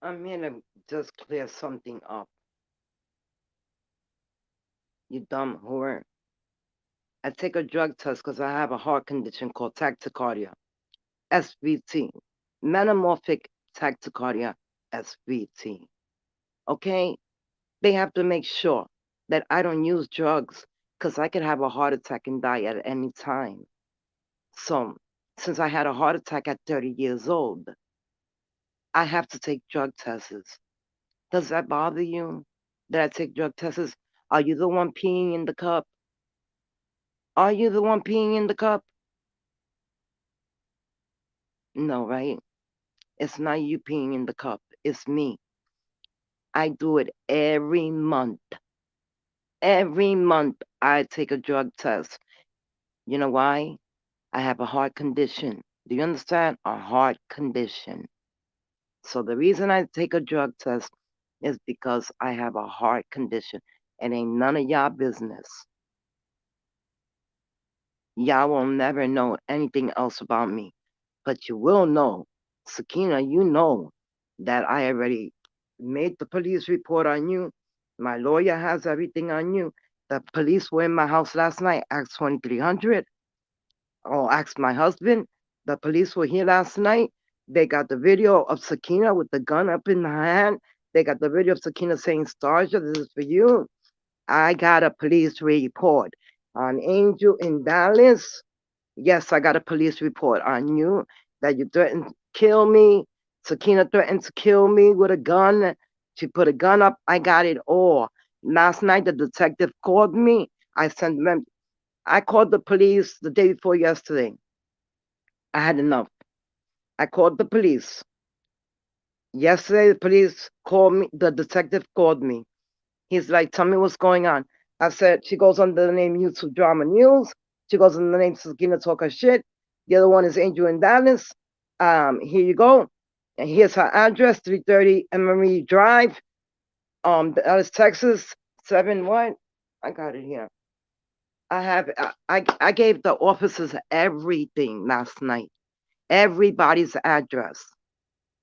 I'm here to just clear something up. You dumb whore. I take a drug test because I have a heart condition called tachycardia, SVT, metamorphic tachycardia, SVT. Okay? They have to make sure that I don't use drugs because I could have a heart attack and die at any time. So, since I had a heart attack at 30 years old, I have to take drug tests. Does that bother you that I take drug tests? Are you the one peeing in the cup? Are you the one peeing in the cup? No, right? It's not you peeing in the cup. It's me. I do it every month. Every month I take a drug test. You know why? I have a heart condition. Do you understand? A heart condition. So the reason I take a drug test is because I have a heart condition. It ain't none of y'all business. Y'all will never know anything else about me. But you will know, Sakina, you know that I already made the police report on you. My lawyer has everything on you. The police were in my house last night, Act 2300. Oh, ask my husband. The police were here last night. They got the video of Sakina with the gun up in her hand. They got the video of Sakina saying, Starja, this is for you. I got a police report on Angel in Dallas. Yes, I got a police report on you that you threatened to kill me. Sakina threatened to kill me with a gun. She put a gun up. I got it all. Last night, the detective called me. I sent them. I called the police the day before yesterday. I had enough. I called the police. Yesterday, the police called me. The detective called me. He's like, tell me what's going on. I said, she goes under the name YouTube Drama News. She goes under the name Sakina Talk Her Shit. The other one is Angel in Dallas. Here you go. And here's her address, 330 Emery Drive, Dallas, Texas, 7 what? I got it here. I gave the officers everything last night. Everybody's address.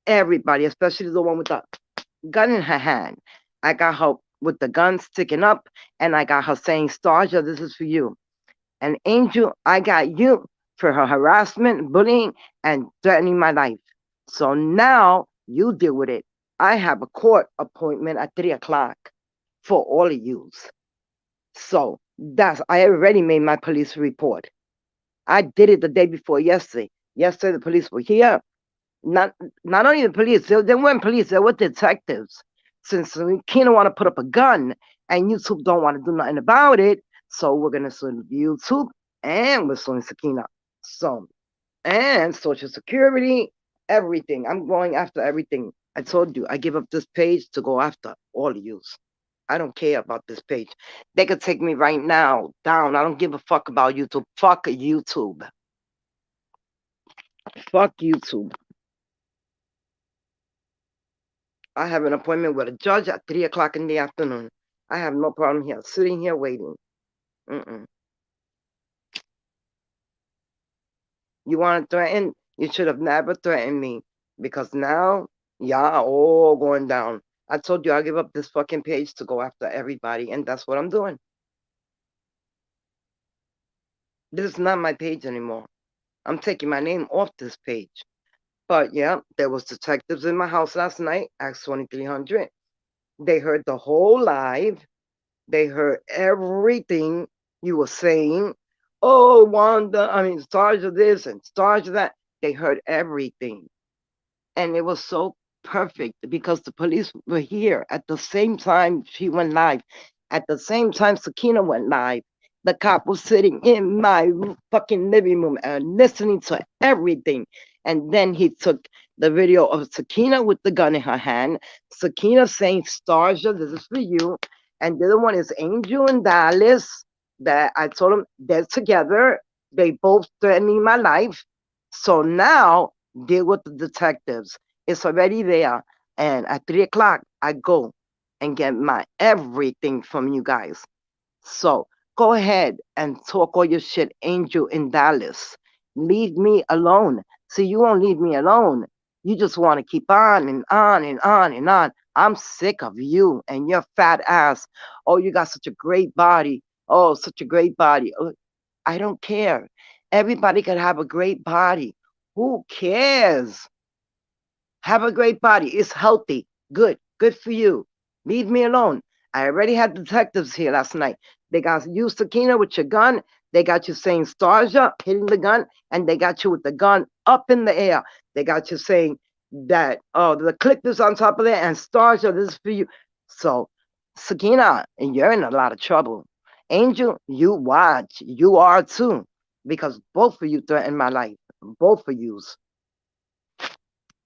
Everybody, especially the one with the gun in her hand. I got her with the gun sticking up, and I got her saying, Starja, this is for you. And Angel, I got you for her harassment, bullying, and threatening my life. So now you deal with it. I have a court appointment at 3 o'clock for all of yous. So I already made my police report. I did it the day before yesterday. Yesterday the police were here. Not not only the police, they weren't police, they were detectives. Since Kina want to put up a gun and YouTube don't want to do nothing about it, so we're gonna sue YouTube and we're suing Sakina. So and Social Security, everything. I'm going after everything. I told you I give up this page to go after all of you. I don't care about this page. They could take me right now down. I don't give a fuck about YouTube. Fuck YouTube. Fuck YouTube. I have an appointment with a judge at 3 o'clock in the afternoon. I have no problem here, sitting here waiting. Mm-mm. You want to threaten? You should have never threatened me because now y'all are all going down. I told you I give up this fucking page to go after everybody, and that's what I'm doing. This is not my page anymore. I'm taking my name off this page. But yeah, there was detectives in my house last night, Act 2300. They heard the whole live. They heard everything you were saying. Oh, Wanda, I mean, stars of this and stars of that. They heard everything. And it was so perfect because the police were here at the same time she went live. At the same time Sakina went live, the cop was sitting in my fucking living room and listening to everything. And then he took the video of Sakina with the gun in her hand, Sakina saying, Starja, this is for you. And the other one is Angel and Dallas that I told them they're together. They both threatening my life. So now deal with the detectives. It's already there. And at 3 o'clock, I go and get my everything from you guys. So go ahead and talk all your shit, Angel in Dallas. Leave me alone. See, you won't leave me alone. You just want to keep on and on and on and on. I'm sick of you and your fat ass. Oh, you got such a great body. Oh, such a great body. Oh, I don't care. Everybody can have a great body. Who cares? Have a great body. It's healthy. Good. Good for you. Leave me alone. I already had detectives here last night. They got you, Sakina, with your gun. They got you saying Starja, hitting the gun, and they got you with the gun up in the air. They got you saying that, oh, the clip is on top of there, and Starja, this is for you. So, Sakina, you're in a lot of trouble. Angel, you watch. You are too. Because both of you threaten my life. Both of yous.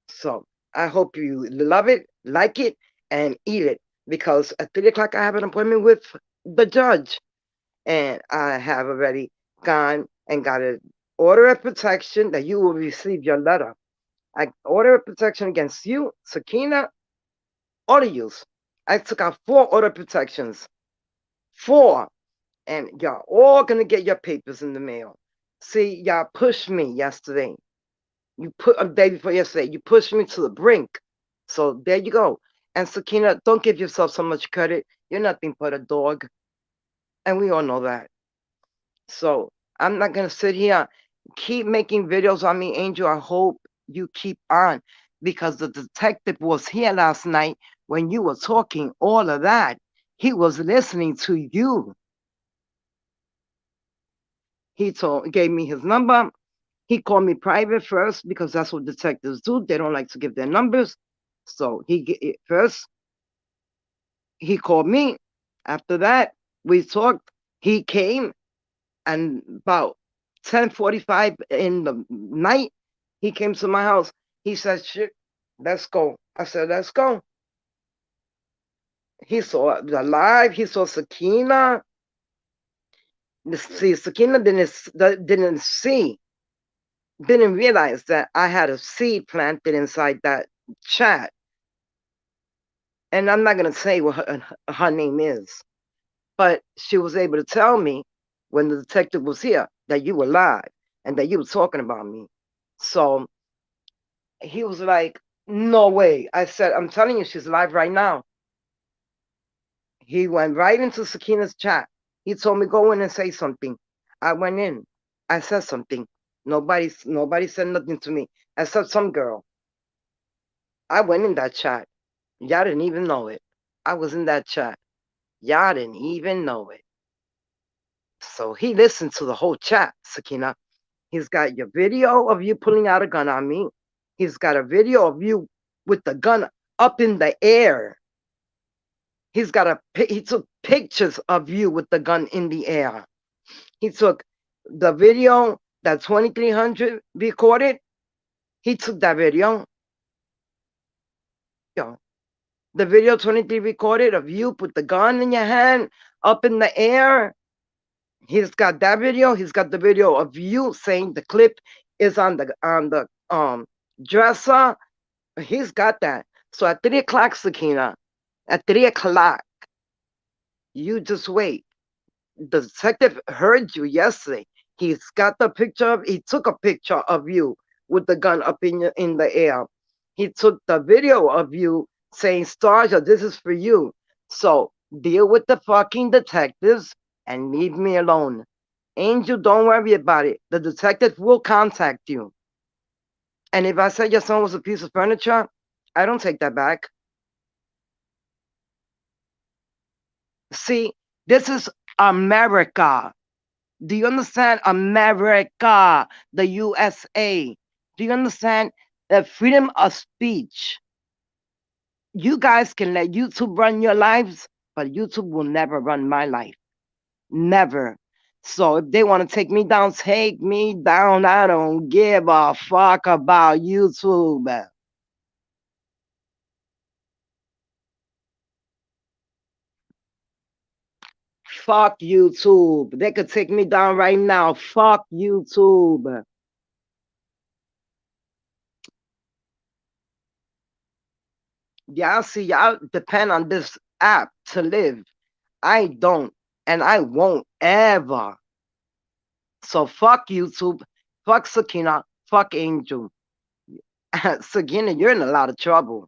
So I hope you love it, like it, and eat it. Because at 3 o'clock I have an appointment with the judge, and I have already gone and got an order of protection that you will receive your letter. I order of protection against you, Sakina, all of you. I took out 4 order protections, 4, and y'all all gonna get your papers in the mail. See, y'all pushed me yesterday. You put a day before yesterday. You pushed me to the brink. So there you go. And Sakina, don't give yourself so much credit. You're nothing but a dog. And we all know that. So I'm not gonna sit here. Keep making videos on me, Angel. I hope you keep on. Because the detective was here last night when you were talking all of that. He was listening to you. He gave me his number. He called me private first because that's what detectives do. They don't like to give their numbers. So first he called me. After that, we talked. He came, and about 10:45 in the night, he came to my house. He said, "Shit, let's go." I said, "Let's go." He saw the live. He saw Sakina. See, Sakina didn't realize that I had a seed planted inside that chat. And I'm not going to say what her name is, but she was able to tell me when the detective was here that you were live and that you were talking about me. So he was like, "No way." I said, "I'm telling you, she's live right now." He went right into Sakina's chat. He told me, "Go in and say something." I went in. I said something. Nobody said nothing to me except some girl. I went in that chat. Y'all didn't even know it. I was in that chat. Y'all didn't even know it. So he listened to the whole chat, Sakina. He's got your video of you pulling out a gun on me. He's got a video of you with the gun up in the air. He took pictures of you with the gun in the air. He took the video that 2300 recorded. He took that video. The video 23 recorded of you put the gun in your hand up in the air. He's got that video. He's got the video of you saying the clip is on the dresser. He's got that. So at 3 o'clock, Sakina, at 3 o'clock, you just wait. The detective heard you yesterday. He's got the picture of. He took a picture of you with the gun up in the air. He took the video of you saying, "Starja, this is for you." So deal with the fucking detectives and leave me alone. Angel, don't worry about it. The detective will contact you. And if I said your son was a piece of furniture, I don't take that back. See, this is America. Do you understand? America, the USA. Do you understand? The freedom of speech. You guys can let YouTube run your lives, but YouTube will never run my life. Never. So if they want to take me down, take me down. I don't give a fuck about YouTube. Fuck YouTube. They could take me down right now. Fuck YouTube. Y'all see, y'all depend on this app to live. I don't, and I won't ever. So fuck YouTube, fuck Sakina, fuck Angel. Sakina, you're in a lot of trouble.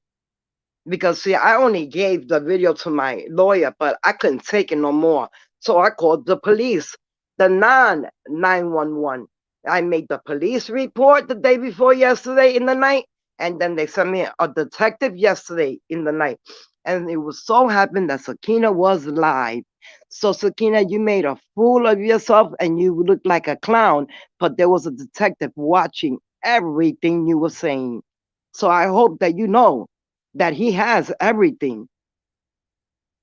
Because see, I only gave the video to my lawyer, but I couldn't take it no more. So I called the police, the non-911. I made the police report the day before yesterday in the night, and then they sent me a detective yesterday in the night. And it was so happened that Sakina was live. So Sakina, you made a fool of yourself and you looked like a clown, but there was a detective watching everything you were saying. So I hope that you know that he has everything.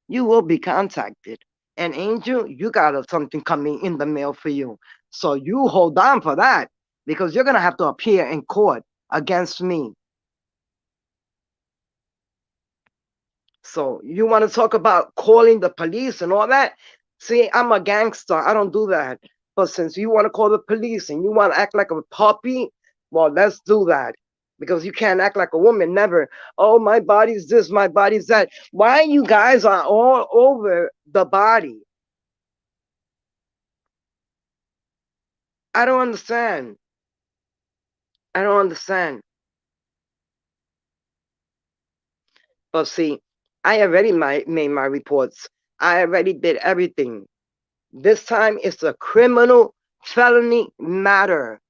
You will be contacted. And Angel, you got something coming in the mail for you. So you hold on for that because you're going to have to appear in court against me. So you want to talk about calling the police and all that? See, I'm a gangster. I don't do that. But since you want to call the police and you want to act like a puppy, well, let's do that. Because you can't act like a woman, never. Oh, my body's this, my body's that. Why you guys are all over the body? I don't understand. I don't understand. But see, I already made my reports. I already did everything. This time it's a criminal felony matter.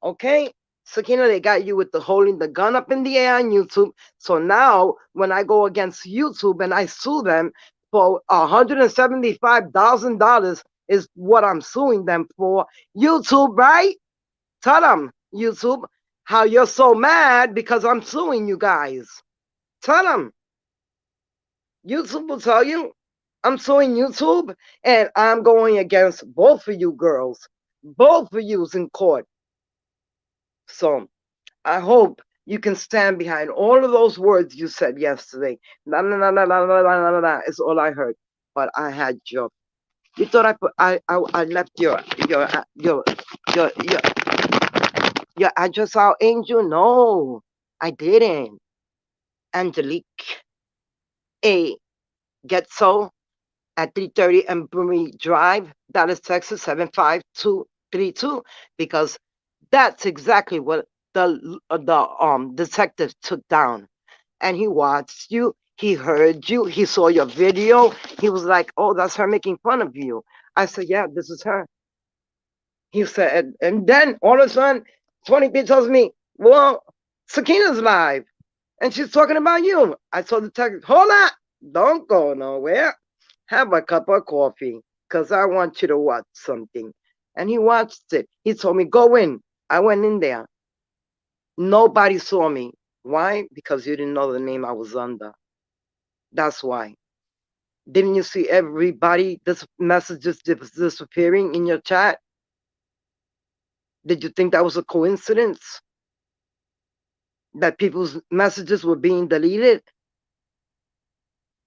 Okay? Sakina, they got you with the holding the gun up in the air on YouTube. So now when I go against YouTube and I sue them for $175,000 is what I'm suing them for. YouTube, right? Tell them, YouTube, how you're so mad because I'm suing you guys. Tell them. YouTube will tell you. I'm suing YouTube and I'm going against both of you girls. Both of yous in court. So I hope you can stand behind all of those words you said yesterday. Na na na na na na na na na is all I heard. But I had your. You thought I left your your your address out, Angel? No, I didn't. Angelique A. Getso at 330 Embry Drive, Dallas, Texas 75232, because that's exactly what the detective took down. And he watched you, he heard you, he saw your video. He was like, "Oh, that's her making fun of you." I said, "Yeah, this is her." He said, and then all of a sudden, 20 tells me, "Well, Sakina's live, and she's talking about you." I told the detective, "Hold on, don't go nowhere. Have a cup of coffee, because I want you to watch something." And he watched it. He told me, "Go in." I went in there. Nobody saw me. Why? Because you didn't know the name I was under. That's why. Didn't you see everybody, this messages disappearing in your chat? Did you think that was a coincidence? That people's messages were being deleted?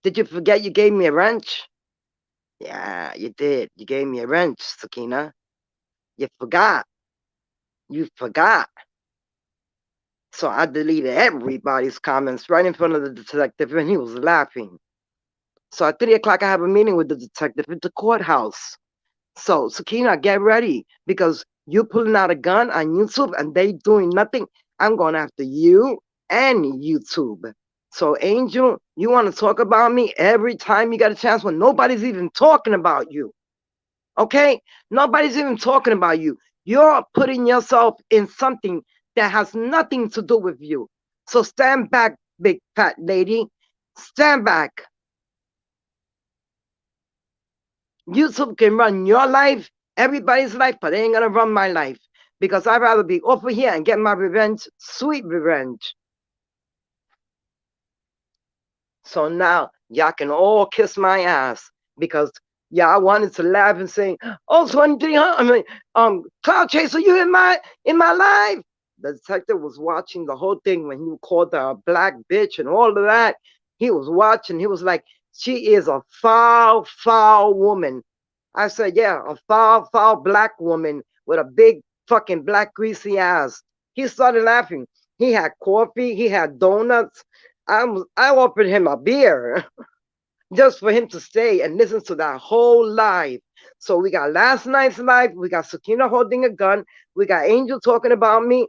Did you forget you gave me a wrench? Yeah, you did. You gave me a wrench, Sakina. You forgot. You forgot. So I deleted everybody's comments right in front of the detective, and he was laughing. So at 3 o'clock, I have a meeting with the detective at the courthouse. So Sakina, get ready because you pulling out a gun on YouTube and they doing nothing. I'm going after you and YouTube. So Angel, you want to talk about me every time you got a chance when nobody's even talking about you. Okay? Nobody's even talking about you. You're putting yourself in something that has nothing to do with you. So stand back, big fat lady. Stand back. YouTube can run your life, everybody's life, but they ain't gonna run my life. Because I'd rather be over here and get my revenge, sweet revenge. So now y'all can all kiss my ass because y'all wanted to laugh and say, "Oh, 2300, I mean, Cloud Chaser, you in my life." The detective was watching the whole thing when he called her a black bitch and all of that. He was watching. He was like, "She is a foul, foul woman." I said, "Yeah, a foul, foul black woman with a big fucking black greasy ass." He started laughing. He had coffee. He had donuts. I offered him a beer just for him to stay and listen to that whole live. So we got last night's live. We got Sakina holding a gun. We got Angel talking about me.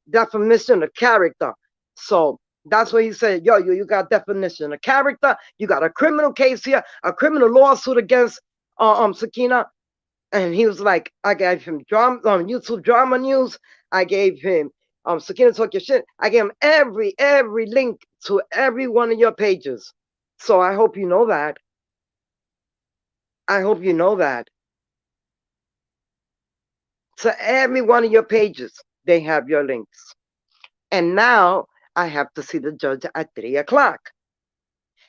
definition of character. So that's what he said. Yo, you got definition of character. You got a criminal case here, a criminal lawsuit against Sakina. And he was like, I gave him drama, YouTube drama news. I gave him Sakina Talk Your Shit. I gave him every link to every one of your pages. So I hope you know that. I hope you know that. To every one of your pages, they have your links. And now I have to see the judge at 3 o'clock.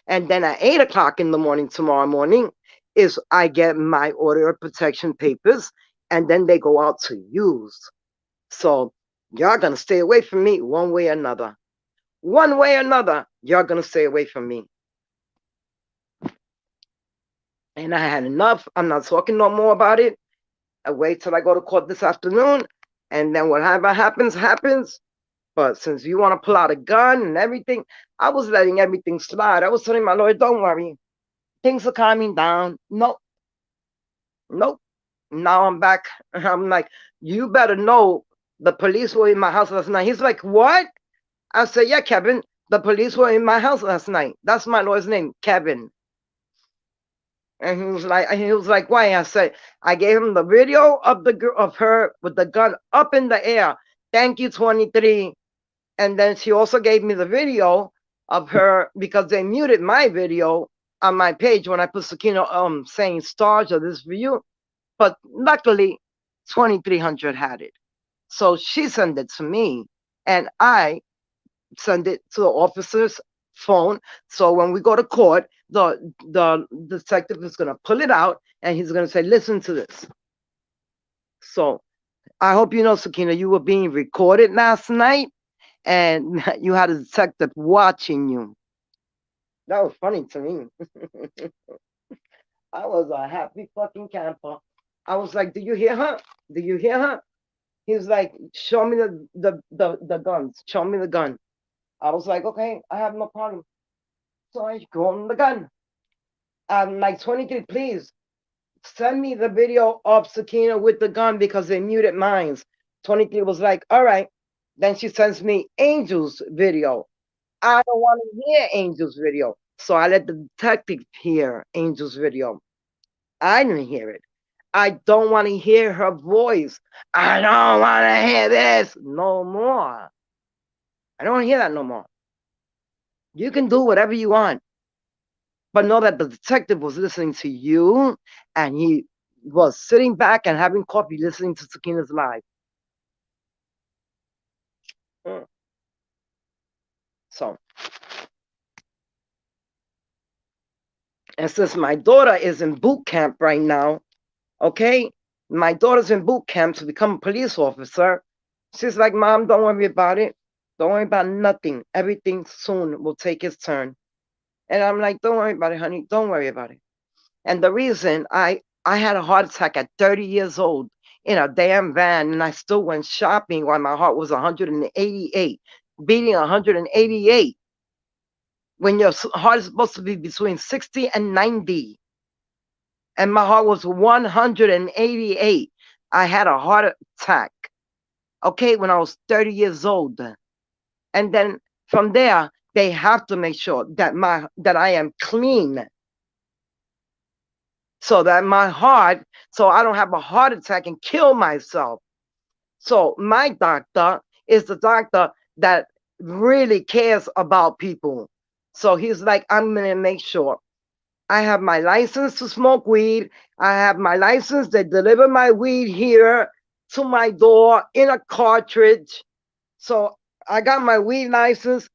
And then at 8 o'clock in the morning, tomorrow morning, is I get my order of protection papers, and then they go out to use. So y'all gonna stay away from me one way or another. One way or another, y'all gonna stay away from me. And I had enough. I'm not talking no more about it. I wait till I go to court this afternoon, and then whatever happens, happens. But since you want to pull out a gun and everything, I was letting everything slide. I was telling my lawyer, don't worry. Things are calming down. Nope. Now I'm back. I'm like, you better know the police were in my house last night. He's like, what? I said, yeah, Kevin, the police were in my house last night. That's my lawyer's name, Kevin. And he was like, why? I said, I gave him the video of her with the gun up in the air. Thank you, 23. And then she also gave me the video of her because they muted my video on my page when I put Sakina saying stars of this view. But luckily, 2300 had it. So she sent it to me, and I send it to the officer's phone. So when we go to court, the detective is going to pull it out, and he's going to say, listen to this. So I hope you know, Sakina, you were being recorded last night, and you had a detective watching you. That was funny to me. I was a happy fucking camper. I was like, do you hear her? Do you hear her? He was like, show me the guns. Show me the gun. I was like, okay, I have no problem. So I go on the gun. I'm like, 23, please send me the video of Sakina with the gun because they muted mine. 23 was like, all right. Then she sends me Angel's video. I don't want to hear Angel's video. So I let the detective hear Angel's video. I didn't hear it. I don't want to hear her voice. I don't want to hear this no more. I don't want to hear that no more. You can do whatever you want. But know that the detective was listening to you, and he was sitting back and having coffee listening to Sakina's live. So, and since my daughter is in boot camp right now, okay, my daughter's in boot camp to become a police officer. She's like, Mom, don't worry about it. Don't worry about nothing. Everything soon will take its turn. And I'm like, don't worry about it, honey. Don't worry about it. And the reason I had a heart attack at 30 years old in a damn van, and I still went shopping while my heart was 188, beating 188, when your heart is supposed to be between 60 and 90. And my heart was 188. I had a heart attack, okay, when I was 30 years old. And then from there, they have to make sure that I am clean, so that my heart, so I don't have a heart attack and kill myself. So my doctor is the doctor that really cares about people. So he's like, I'm going to make sure I have my license to smoke weed. I have my license to deliver my weed here to my door in a cartridge. So I got my weed license.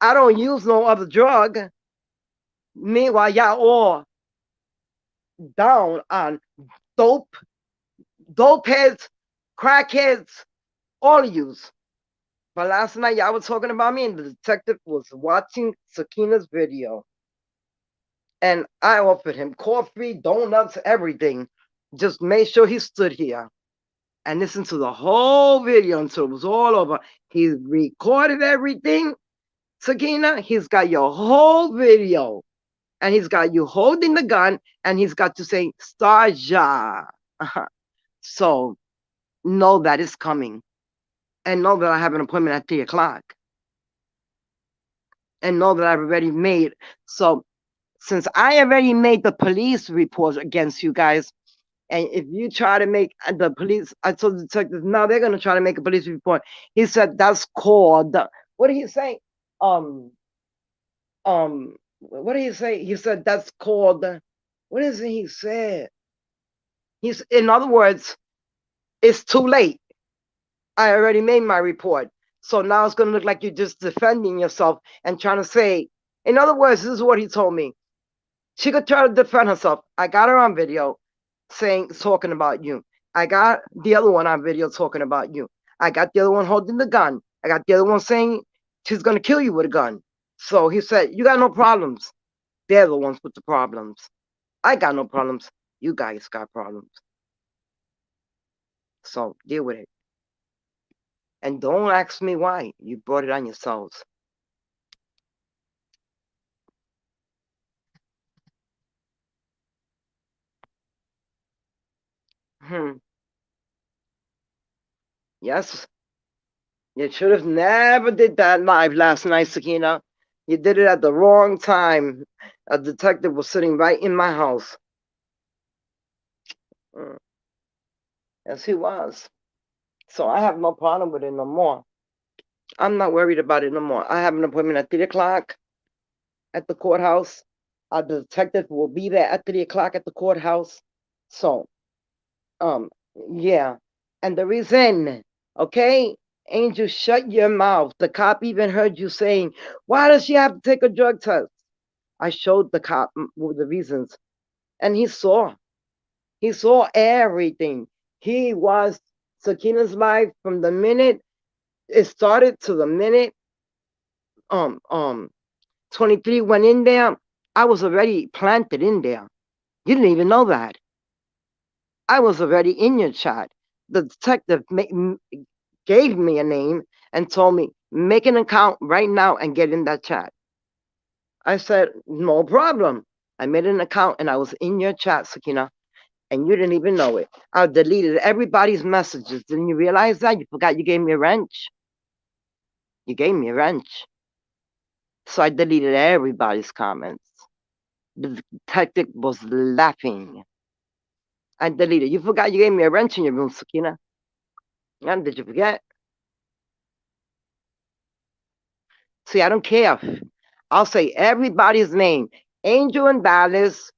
I don't use no other drug. Meanwhile, y'all all down on dope heads, crackheads, all of yous. But last night y'all was talking about me, and the detective was watching Sakina's video. And I offered him coffee, donuts, everything. Just made sure he stood here and listened to the whole video until it was all over. He recorded everything. Sakina, he's got your whole video. And he's got you holding the gun, and he's got to say, Starja. So know that is coming. and know that I have an appointment at 3 o'clock. And know that I've already made. So since I already made the police report against you guys, and if you try to make the police, I told the detectives, now they're going to try to make a police report. He said that's called, what did he say? What did he say? He said that's called, what is it he said? He's, in other words, it's too late. I already made my report. So now it's going to look like you're just defending yourself and trying to say, in other words, this is what he told me. She could try to defend herself. I got her on video talking about you. I got the other one on video talking about you. I got the other one holding the gun. I got the other one saying she's going to kill you with a gun. So he said, you got no problems. They're the ones with the problems. I got no problems. You guys got problems. So deal with it. And don't ask me why. You brought it on yourselves. Yes. You should have never did that live last night, Sakina. You did it at the wrong time. A detective was sitting right in my house. Yes, he was. So I have no problem with it no more. I'm not worried about it no more. I have an appointment at 3 o'clock at the courthouse. The detective will be there at 3 o'clock at the courthouse. So, yeah. And the reason, okay, Angel, shut your mouth. The cop even heard you saying, why does she have to take a drug test? I showed the cop the reasons, and he saw everything. He was Sakina's life from the minute it started to the minute 23 went in there. I was already planted in there. You didn't even know that. I was already in your chat. The detective gave me a name and told me, make an account right now and get in that chat. I said, no problem. I made an account and I was in your chat, Sakina, and you didn't even know it. I deleted everybody's messages. Didn't you realize that? You forgot you gave me a wrench? You gave me a wrench. So I deleted everybody's comments. The detective was laughing. I deleted. You forgot you gave me a wrench in your room, Sakina. And did you forget? See, I don't care. I'll say everybody's name. Angel and Dallas,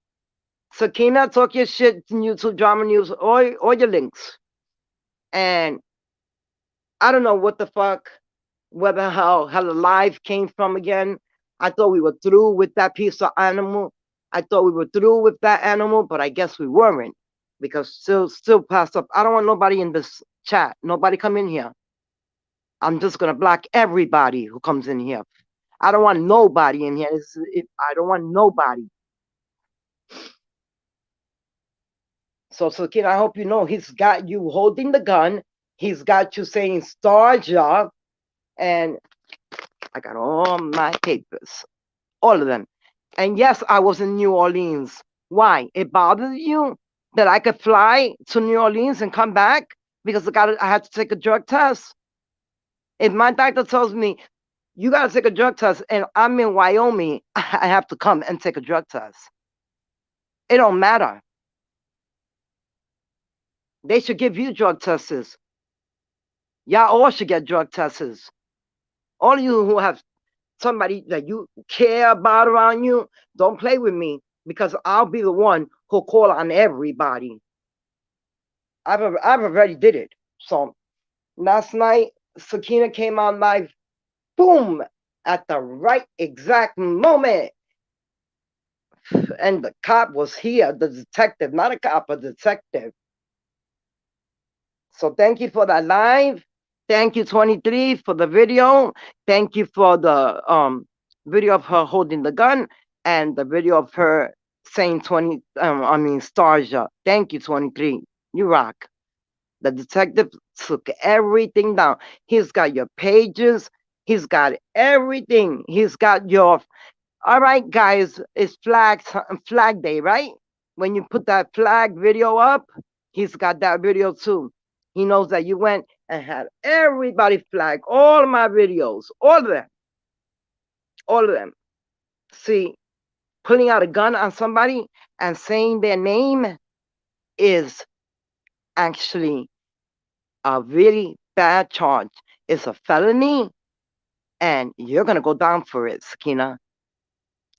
Sakina, talk your shit in YouTube Drama News, or your links. And I don't know what the fuck, whether how the live came from again. I thought we were through with that piece of animal. I thought we were through with that animal, but I guess we weren't, because still passed up. I don't want nobody in this chat. Nobody come in here. I'm just gonna block everybody who comes in here. I don't want nobody in here. I don't want nobody. So kid, I hope you know he's got you holding the gun. He's got you saying Starja, and I got all my papers, all of them. And yes, I was in New Orleans. Why? It bothered you that I could fly to New Orleans and come back because I had to take a drug test? If my doctor tells me you got to take a drug test and I'm in Wyoming, I have to come and take a drug test. It don't matter. They should give you drug tests. Y'all all should get drug tests. All of you who have somebody that you care about around you, don't play with me, because I'll be the one who'll call on everybody. I've already did it. So last night, Sakina came on live, boom, at the right exact moment. And the cop was here, the detective, not a cop, a detective. So thank you for that live. Thank you, 23, for the video. Thank you for the video of her holding the gun and the video of her saying Starja. Thank you, 23. You rock. The detective took everything down. He's got your pages. He's got everything. He's got your... All right, guys, it's flag day, right? When you put that flag video up, he's got that video too. He knows that you went and had everybody flag all my videos, all of them, all of them. See, pulling out a gun on somebody and saying their name is actually a really bad charge. It's a felony, and you're gonna go down for it, Sakina.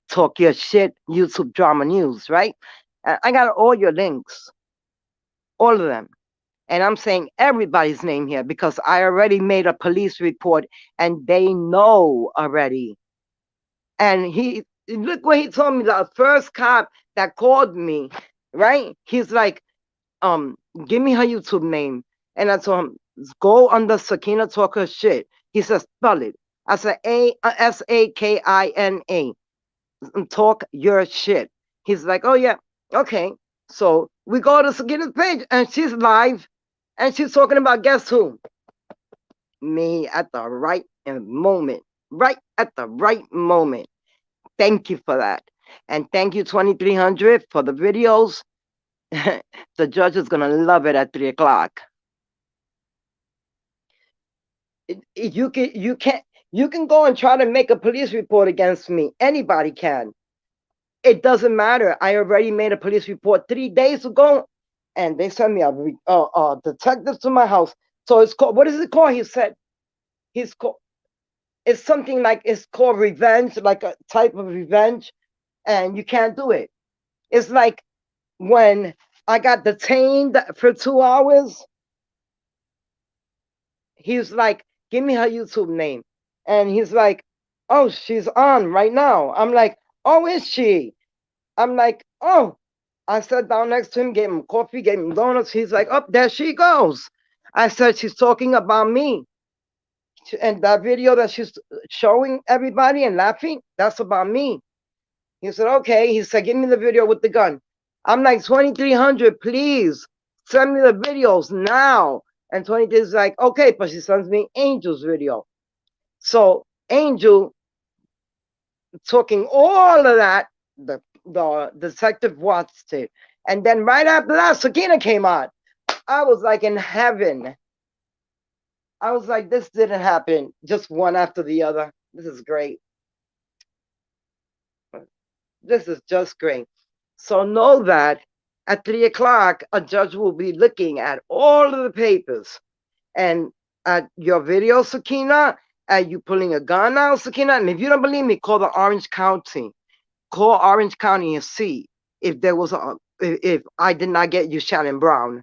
Talk your shit, YouTube Drama News, right? I got all your links, all of them. And I'm saying everybody's name here because I already made a police report and they know already. And look what he told me, the first cop that called me, right? He's like, give me her YouTube name. And I told him, go under Sakina Talk Her Shit. He says, spell it. I said, Sakina. Talk your shit. He's like, oh yeah, okay. So we go to Sakina's page and she's live and she's talking about guess who? Me at the right moment. Right at the right moment. Thank you for that. And thank you, 2300, for the videos. The judge is going to love it at 3 o'clock. You can go and try to make a police report against me. Anybody can. It doesn't matter. I already made a police report 3 days ago, and they sent me a detective to my house. So it's called, what is it called? He said, it's something like, it's called revenge, like a type of revenge, and you can't do it. It's like when I got detained for 2 hours, he's like, give me her YouTube name. And he's like, oh, she's on right now. I'm like, oh, is she? I'm like, oh. I sat down next to him, gave him coffee, gave him donuts. He's like, oh, there she goes. I said, she's talking about me. And that video that she's showing everybody and laughing, that's about me. He said, okay. He said, give me the video with the gun. I'm like, 2300, please send me the videos now. And 23 is like, okay, but she sends me Angel's video. So Angel talking all of that, the detective watched it. And then right after that, Sakina came on. I was like in heaven. I was like, this didn't happen just one after the other. This is great. This is just great. So know that at 3 o'clock, a judge will be looking at all of the papers and at your video, Sakina, at you pulling a gun out, Sakina. And if you don't believe me, call the Orange County. Call Orange County and see if there was if I did not get you Shannon Brown.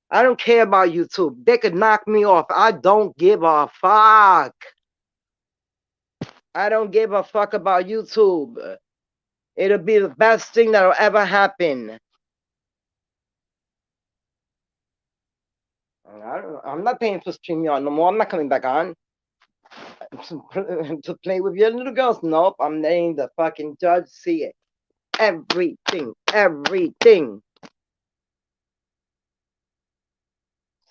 I don't care about YouTube. They could knock me off. I don't give a fuck. I don't give a fuck about YouTube. It'll be the best thing that'll ever happen. I'm not paying for StreamYard no more. I'm not coming back on to play with your little girls. Nope, I'm letting the fucking judge see it. Everything, everything.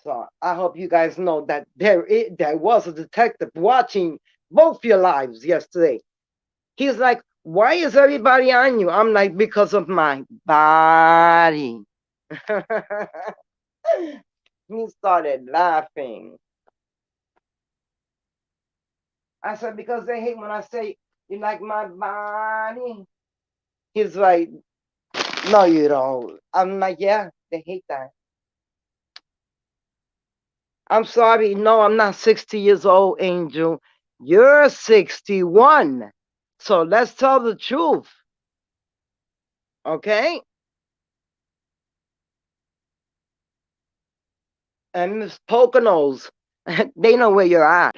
So I hope you guys know that there was a detective watching both your lives yesterday. He's like, why is everybody on you? I'm like, because of my body. He started laughing. I said, because they hate when I say, you like my body? He's like, no, you don't. I'm like, yeah, they hate that. I'm sorry. No, I'm not 60 years old, Angel. You're 61. So let's tell the truth. Okay? And Miss Poconos, they know where you're at.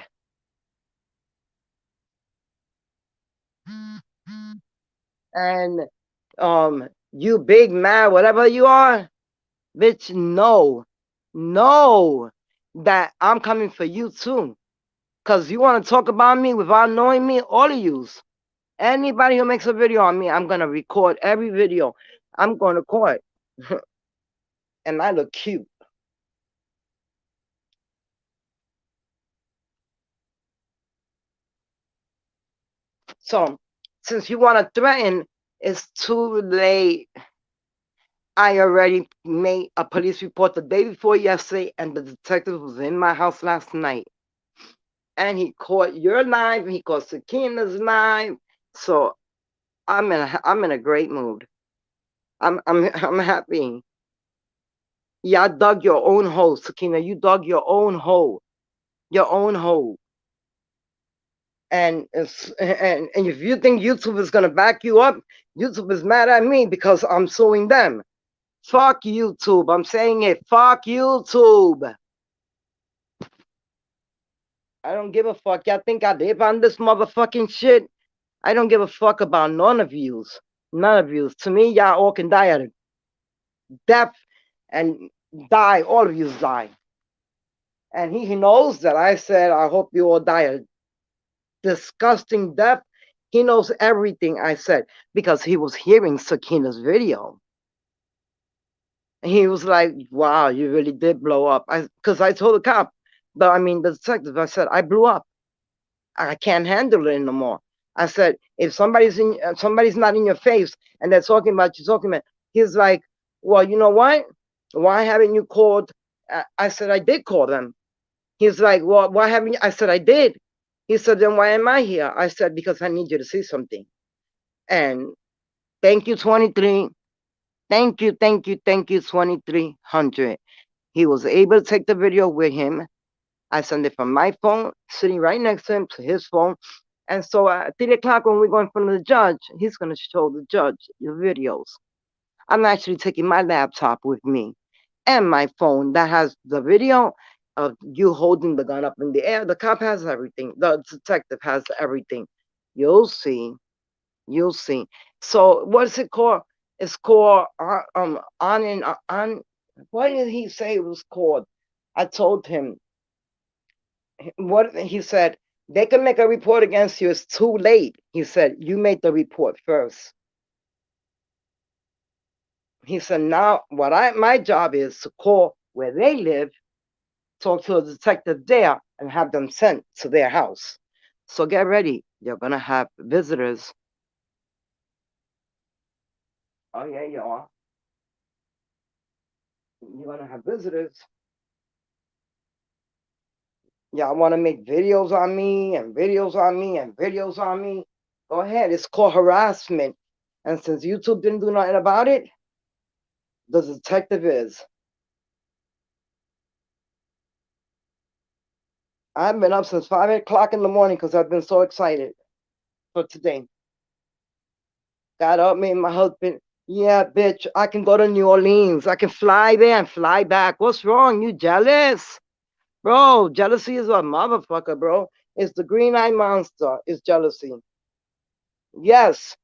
And you big man, whatever you are, bitch, know that I'm coming for you too. Cause you want to talk about me without knowing me, all of yous. Anybody who makes a video on me, I'm gonna record every video. I'm gonna record. And I look cute. So since you want to threaten, it's too late. I already made a police report the day before yesterday, and the detective was in my house last night. And he caught your knife, he caught Sakina's knife. So I'm in a great mood. I'm happy. Y'all dug your own hole, Sakina. You dug your own hole. Your own hole. And if you think YouTube is gonna back you up, YouTube is mad at me because I'm suing them. Fuck YouTube. I'm saying it. Fuck YouTube. I don't give a fuck. Y'all think I live on this motherfucking shit? I don't give a fuck about none of yous. None of yous. To me, y'all all can die of death and die. All of yous die. And he knows that I said, I hope you all die a disgusting death. He knows everything I said because he was hearing Sakina's video. He was like, wow, you really did blow up. Because I told the cop, the detective, I said, I blew up. I can't handle it anymore. I said, if somebody's not in your face and they're talking about you, he's like, well, you know what? Why haven't you called? I said, I did call them. He's like, well, why haven't you? I said, I did. He said, then why am I here? I said, because I need you to see something. And thank you, 23. Thank you, 2300. He was able to take the video with him. I sent it from my phone, sitting right next to him, to his phone. And so at 3 o'clock, when we go in front of the judge, he's going to show the judge your videos. I'm actually taking my laptop with me and my phone that has the video of you holding the gun up in the air. The cop has everything. The detective has everything. You'll see. You'll see. So what's it called? It's called on. What did he say it was called? I told him what he said. They can make a report against you. It's too late. He said you made the report first. He said now my job is to call where they live, talk to a detective there, and have them sent to their house. So get ready. You're gonna have visitors. Oh yeah, you are. You're gonna have visitors. Y'all want to make videos on me and videos on me and videos on me? Go ahead. It's called harassment. And since YouTube didn't do nothing about it, the detective is. I've been up since 5 o'clock in the morning because I've been so excited for today. Got up, me and my husband. Yeah, bitch, I can go to New Orleans. I can fly there and fly back. What's wrong? You jealous? Bro, jealousy is a motherfucker, bro. It's the green-eyed monster. It's jealousy. Yes,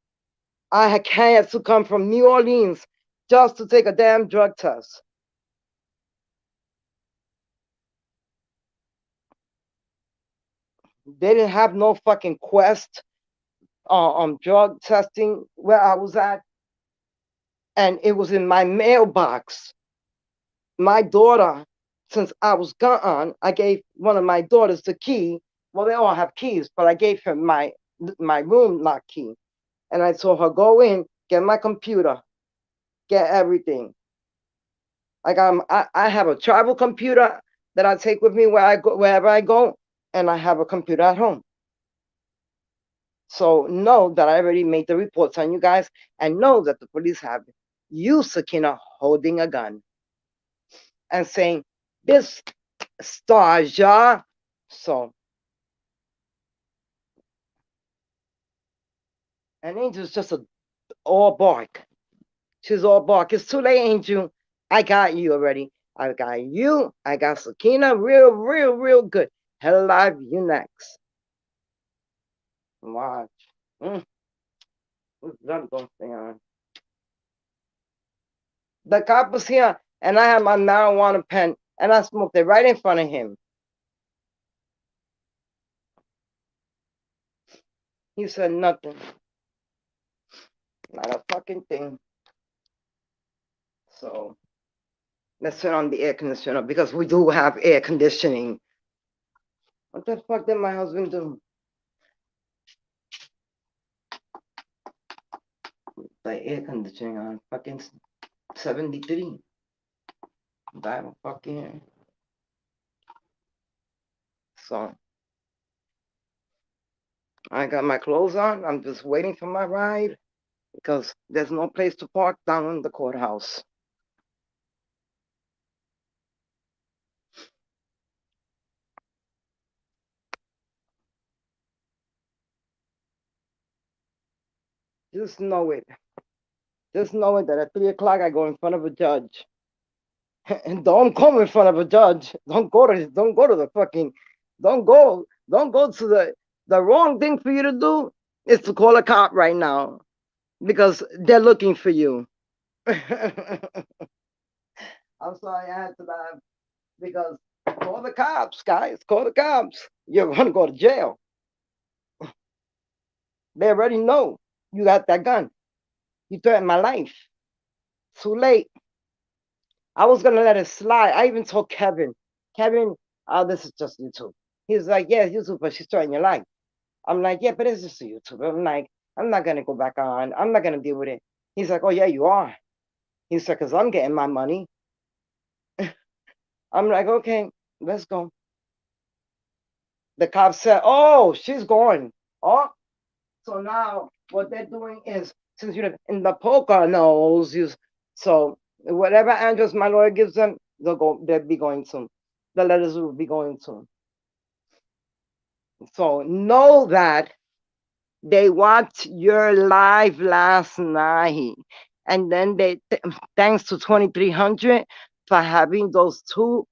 I had to come from New Orleans just to take a damn drug test. They didn't have no fucking Quest drug testing where I was at, and it was in my mailbox. My daughter, since I was gone, I gave one of my daughters the key. Well, they all have keys, but I gave her my room lock key, and I told her go in, get my computer, get everything. I have a travel computer that I take with me wherever I go, and I have a computer at home. So know that I already made the reports on you guys, and know that the police have you, Sakina, holding a gun and saying, this Stasia. So, and Angel's just all bark. She's all bark. It's too late, Angel. I got you already. I got you. I got Sakina. Real good. Hell alive, you next. Watch. What's that going to stay on? The cop was here, and I had my marijuana pen, and I smoked it right in front of him. He said nothing. Not a fucking thing. So let's turn on the air conditioner because we do have air conditioning. What the fuck did my husband do? The air conditioning on. Fucking 73. That fucking. So I got my clothes on. I'm just waiting for my ride because there's no place to park down in the courthouse. Just know it. Just know it that at 3 o'clock I go in front of a judge. And don't come in front of a judge. Don't go to the fucking don't go to the wrong thing for you to do is to call a cop right now because they're looking for you. I'm sorry I had to laugh because call the cops, guys. Call the cops. You're gonna go to jail. They already know you got that gun. You threatened my life. Too late. I was gonna let it slide. I even told Kevin, oh, this is just YouTube. He's like, yeah, YouTube, but she's threatening your life. I'm like, yeah, but it's just a YouTube. I'm like, I'm not gonna go back on. I'm not gonna deal with it. He's like, oh yeah, you are. He's like, cause I'm getting my money. I'm like, okay, let's go. The cop said, oh, she's going. Oh, so now what they're doing is, since you're in the poker knows you, so whatever address my lawyer gives them, they'll be going soon. The letters will be going soon. So know that they watched your live last night. And then thanks to 2300 for having those 2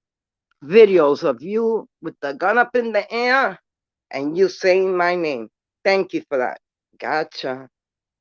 videos of you with the gun up in the air and you saying my name. Thank you for that. Gotcha.